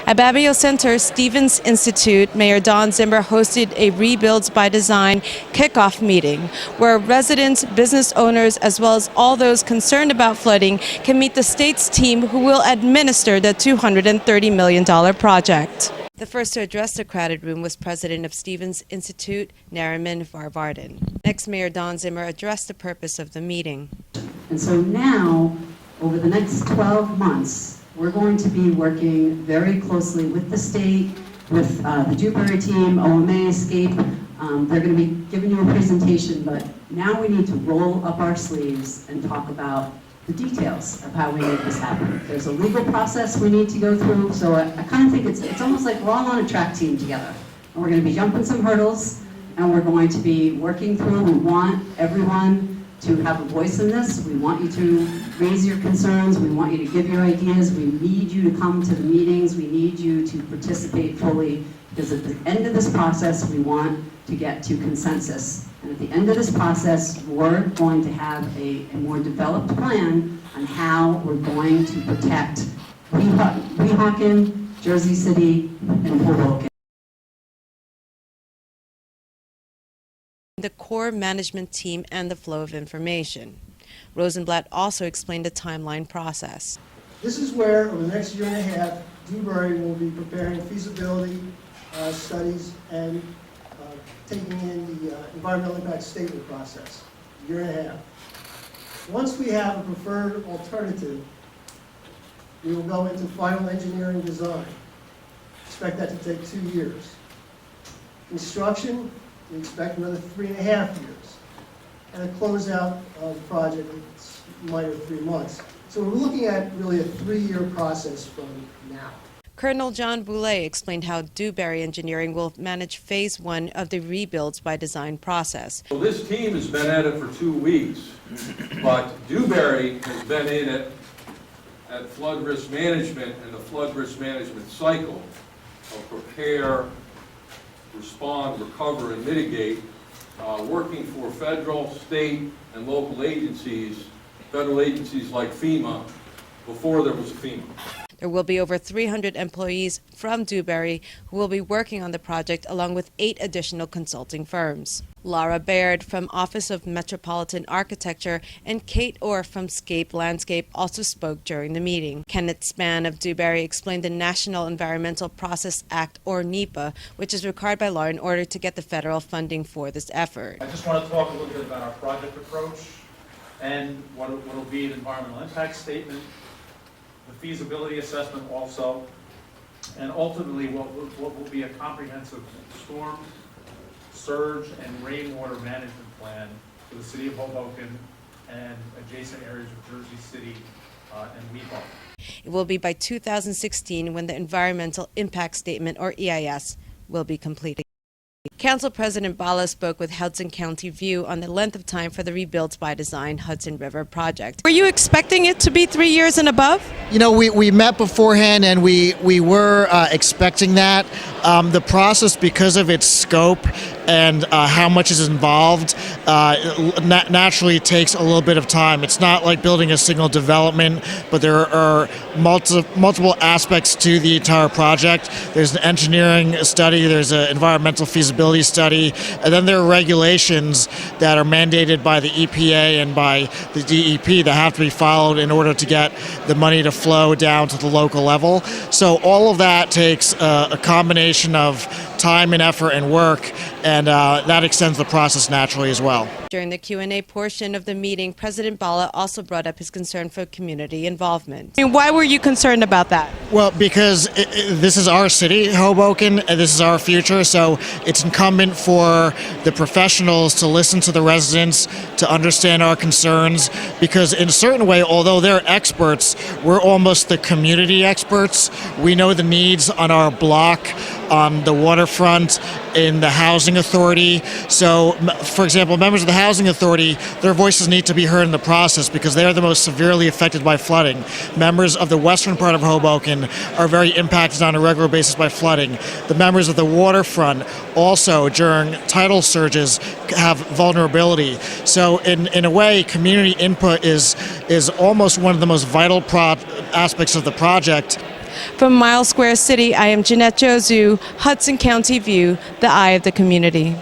At Babbio Center, Stevens Institute, Mayor Dawn Zimmer hosted a Rebuilds by Design kickoff meeting where residents, business owners, as well as all those concerned about flooding can meet the state's team who will administer the $230 million project. The first to address the crowded room was President of Stevens Institute, Nariman Varvarden. Next, Mayor Dawn Zimmer addressed the purpose of the meeting. And so now, over the next 12 months, we're going to be working very closely with the state, with the Dewberry team, OMA, Escape. They're going to be giving you a presentation, but now we need to roll up our sleeves and talk about the details of how we make this happen. There's a legal process we need to go through, so I kind of think it's almost like we're all on a track team together. And we're going to be jumping some hurdles, and we're going to be working through. We want everyone to have a voice in this. We want you to raise your concerns. We want you to give your ideas. We need you to come to the meetings. We need you to participate fully, because at the end of this process, we want to get to consensus. And at the end of this process, we're going to have a more developed plan on how we're going to protect Weehawken, Jersey City, and Hoboken. The core management team and the flow of information. Rosenblatt also explained the timeline process. This is where, over the next year and a half, Dewberry will be preparing feasibility studies and taking in the environmental impact statement process, a year and a half. Once we have a preferred alternative, we will go into final engineering design. Expect that to take 2 years. Construction, we expect another 3.5 years. And a closeout of the project, it's minor 3 months. So we're looking at really a 3-year process from now. Colonel John Boulay explained how Dewberry Engineering will manage Phase 1 of the Rebuilds by Design process. Well, this team has been at it for 2 weeks, but Dewberry has been in it at flood risk management and the flood risk management cycle of prepare, respond, recover, and mitigate, working for federal, state, and local agencies, federal agencies like FEMA, before there was FEMA. There will be over 300 employees from Dewberry who will be working on the project, along with 8 additional consulting firms. Laura Baird from Office of Metropolitan Architecture and Kate Orr from Scape Landscape also spoke during the meeting. Kenneth Spann of Dewberry explained the National Environmental Process Act, or NEPA, which is required by law in order to get the federal funding for this effort. I just want to talk a little bit about our project approach and what will be an environmental impact statement, the feasibility assessment also, and ultimately what will be a comprehensive storm, surge, and rainwater management plan for the city of Hoboken and adjacent areas of Jersey City and Weehawken. It will be by 2016 when the Environmental Impact Statement, or EIS, will be completed. Council President Bala spoke with Hudson County View on the length of time for the Rebuilds by Design Hudson River project. Were you expecting it to be 3 years and above? You know, we met beforehand and we were expecting that. The process, because of its scope and how much is involved, naturally takes a little bit of time. It's not like building a single development, but there are multiple aspects to the entire project. There's an engineering study, there's an environmental feasibility study, and then there are regulations that are mandated by the EPA and by the DEP that have to be followed in order to get the money to flow down to the local level. So all of that takes a combination of time and effort and work, and that extends the process naturally as well. During the Q&A portion of the meeting, President Bala also brought up his concern for community involvement. And why were you concerned about that? Well, because this is our city, Hoboken, and this is our future, so it's incumbent for the professionals to listen to the residents, to understand our concerns, because in a certain way, although they're experts, we're almost the community experts. We know the needs on our block, on the waterfront, in the housing authority. So, for example, members of the housing authority, their voices need to be heard in the process because they are the most severely affected by flooding. Members of the western part of Hoboken are very impacted on a regular basis by flooding. The members of the waterfront also, during tidal surges, have vulnerability. So in a way, community input is almost one of the most vital aspects of the project. From Mile Square City, I am Jeanette Jozu, Hudson County View, the eye of the community.